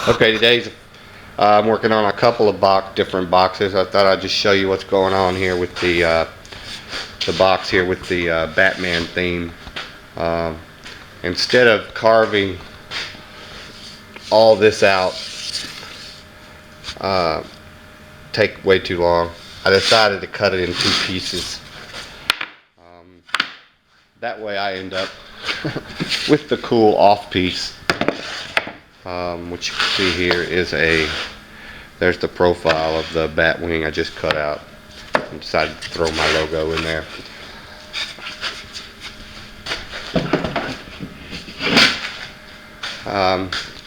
Okay, today's I'm working on a couple of different boxes. I thought I'd just show you what's going on here with the box here with the Batman theme. Um, Instead of carving all this out, uh, take way too long, I decided to cut it in two pieces. That way I end up with the cool off piece, which you can see here is there's the profile of the bat wing I just cut out. I decided to throw my logo in there.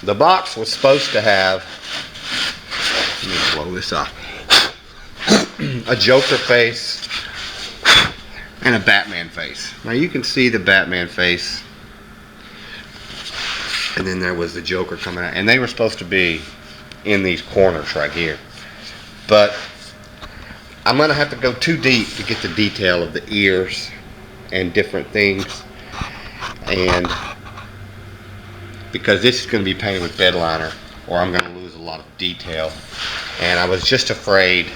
The box was supposed to have, let me blow this off, a Joker face and a Batman face. Now you can see the Batman face, and then there was the Joker coming out, and they were supposed to be in these corners right here. But I'm gonna have to go too deep to get the detail of the ears and different things, and because this is going to be painted with bed liner, or I'm going to lose a lot of detail. And I was just afraid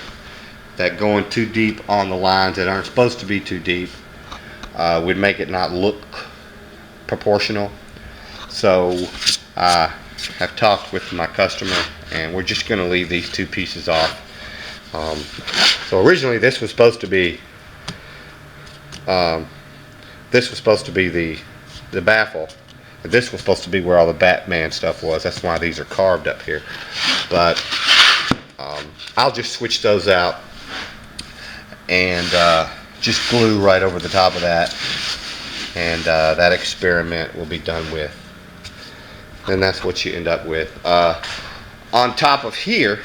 that going too deep on the lines that aren't supposed to be too deep would make it not look proportional. So I have talked with my customer, and we're just going to leave these two pieces off. So originally this was supposed to be the baffle. This was supposed to be where all the Batman stuff was. That's why these are carved up here. But I'll just switch those out and just glue right over the top of that. And that experiment will be done with. And that's what you end up with. On top of here,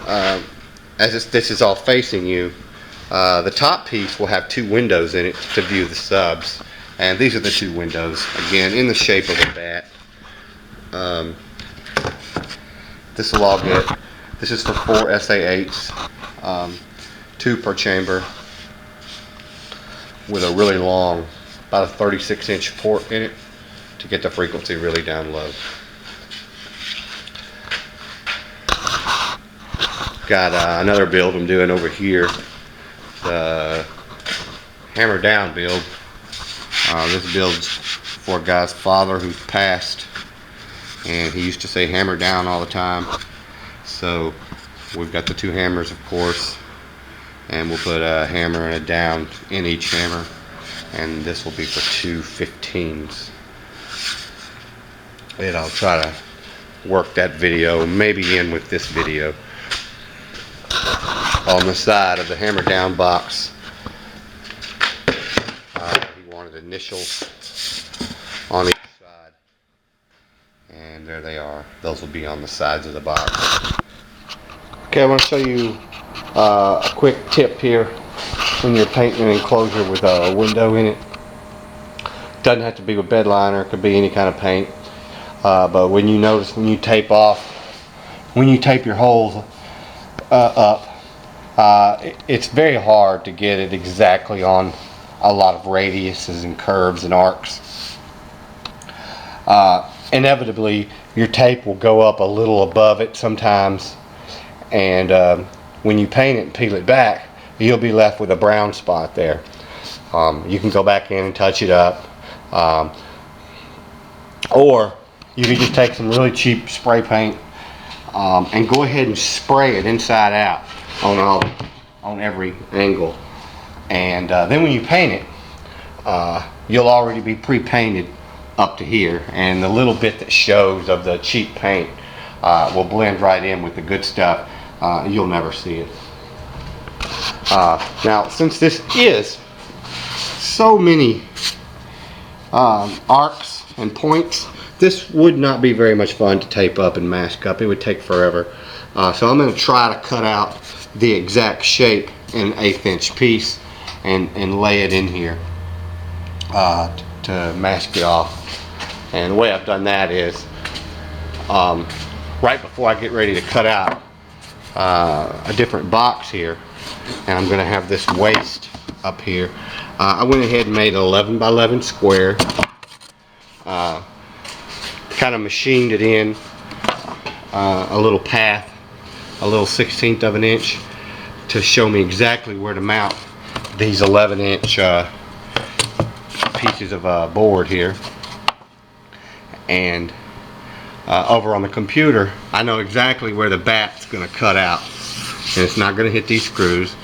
as this is all facing you, the top piece will have two windows in it to view the subs. And these are the two windows, again, in the shape of a bat. This will all get, this is for 4 SA8s, 2 per chamber, with a really long, about a 36-inch port in it to get the frequency really down low. Got another build I'm doing over here, the hammer down build. This build's for a guy's father who's passed, and he used to say hammer down all the time. So we've got the two hammers, of course, and we'll put a hammer and a down in each hammer, and this will be for 2 15s. And I'll try to work that video maybe in with this video. On the side of the hammer down box, initials on each side, and there they are. Those will be on the sides of the box. Okay, I want to show you a quick tip here when you're painting an enclosure with a window in it. Doesn't have to be with bed liner, it could be any kind of paint, but when you notice, when you tape your holes up, it's very hard to get it exactly on a lot of radiuses and curves and arcs. Inevitably your tape will go up a little above it sometimes, and when you paint it and peel it back, you'll be left with a brown spot there. You can go back in and touch it up, or you can just take some really cheap spray paint and go ahead and spray it inside out on every angle. And then when you paint it, you'll already be pre-painted up to here, and the little bit that shows of the cheap paint will blend right in with the good stuff. You'll never see it. Now, since this is so many arcs and points, this would not be very much fun to tape up and mask up. It would take forever. So I'm going to try to cut out the exact shape in an 1/8 inch piece and lay it in here to mask it off. And the way I've done that is right before I get ready to cut out a different box here, and I'm going to have this waist up here, I went ahead and made an 11 by 11 square, kind of machined it in a little path, a little 1/16 of an inch, to show me exactly where to mount these 11-inch pieces of board here. And over on the computer, I know exactly where the bat's going to cut out, and it's not going to hit these screws.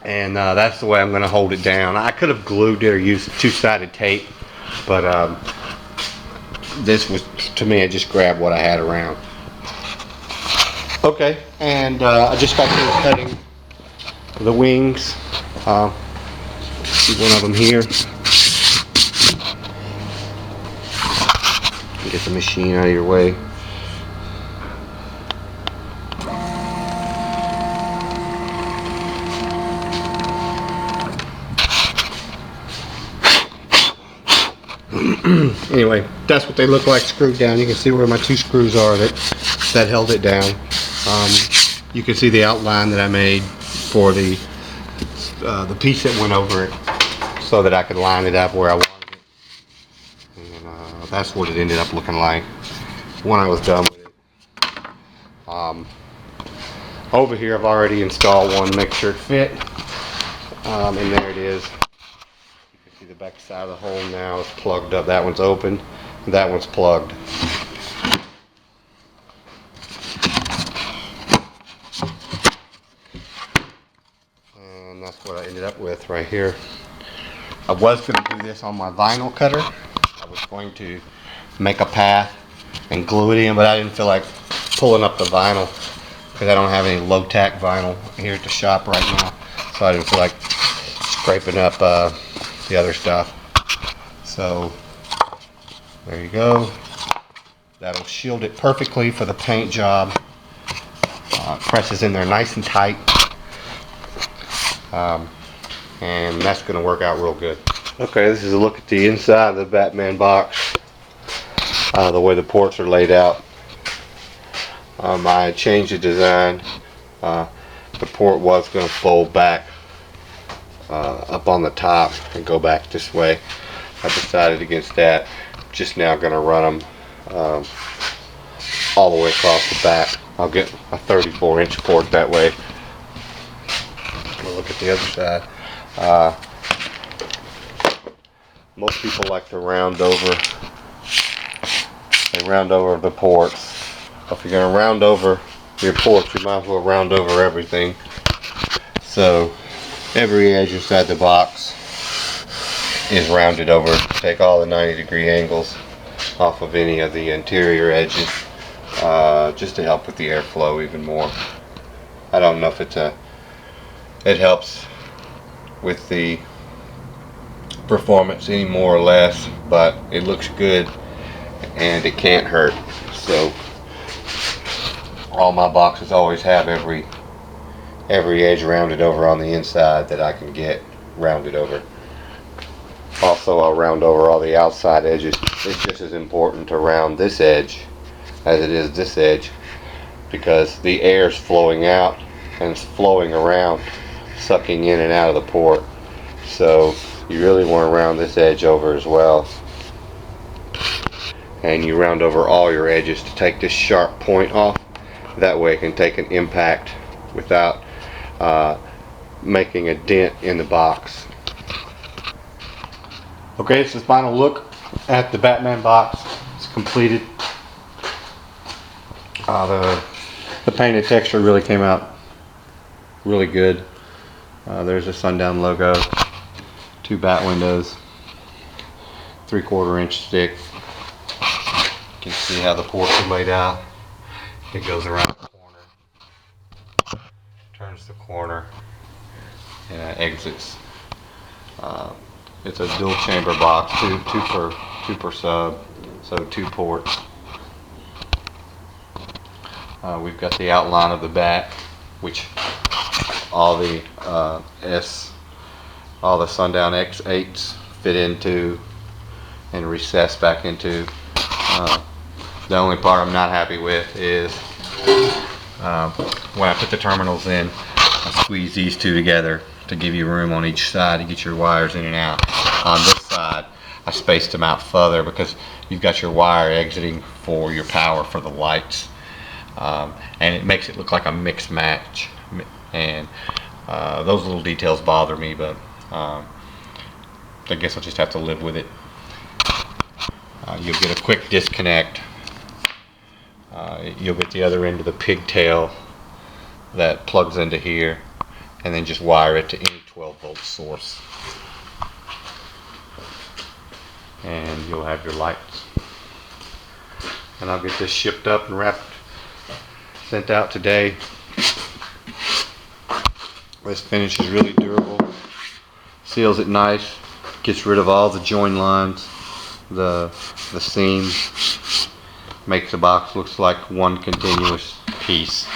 And that's the way I'm going to hold it down. I could have glued it or used two-sided tape, but this was, to me, I just grabbed what I had around. Okay, and I just got through cutting the wings. See one of them here. Get the machine out of your way. Anyway, that's what they look like screwed down. You can see where my two screws are that held it down. You can see the outline that I made for the piece that went over it, so that I could line it up where I wanted it. And that's what it ended up looking like when I was done with it. Over here I've already installed one to make sure it fit. And there it is. See the back side of the hole now is plugged up. That one's open, that one's plugged. And that's what I ended up with right here. I was going to do this on my vinyl cutter. I was going to make a path and glue it in, but I didn't feel like pulling up the vinyl because I don't have any low-tack vinyl here at the shop right now, so I didn't feel like scraping up the other stuff. So there you go. That'll shield it perfectly for the paint job. Presses in there nice and tight, and that's going to work out real good. Okay, this is a look at the inside of the Batman box. The way the ports are laid out. I changed the design. The port was going to fold back up on the top and go back this way. I decided against that. Just now going to run them all the way across the back. I'll get a 34-inch port that way. We'll look at the other side. Most people like to round over. They round over the ports. If you're going to round over your ports, you might as well round over everything. So every edge inside the box is rounded over. Take all the 90-degree angles off of any of the interior edges, just to help with the airflow even more. I don't know if it helps with the performance any more or less, but it looks good and it can't hurt. So all my boxes always have every edge rounded over on the inside that I can get rounded over. Also, I'll round over all the outside edges. It's just as important to round this edge as it is this edge, because the air is flowing out and it's flowing around, sucking in and out of the port. So you really want to round this edge over as well. And you round over all your edges to take this sharp point off. That way it can take an impact without making a dent in the box. Okay, this is the final look at the Batman box. It's completed. The painted texture really came out really good. There's a Sundown logo, 2 bat windows, 3/4 inch stick. You can see how the ports are laid out. It goes around the corner, turns the corner, and exits. It's a dual chamber box, two per sub, so 2 ports. We've got the outline of the bat, which all the Sundown X8s fit into and recess back into. The only part I'm not happy with is when I put the terminals in, I squeeze these two together to give you room on each side to get your wires in and out. On this side, I spaced them out further because you've got your wire exiting for your power for the lights, and it makes it look like a mixed match. And those little details bother me, but I guess I'll just have to live with it. You'll get a quick disconnect. You'll get the other end of the pigtail that plugs into here, and then just wire it to any 12-volt source, and you'll have your lights. And I'll get this shipped up and wrapped, sent out today. This finish is really durable, seals it nice, gets rid of all the join lines, the seams, makes the box looks like one continuous piece.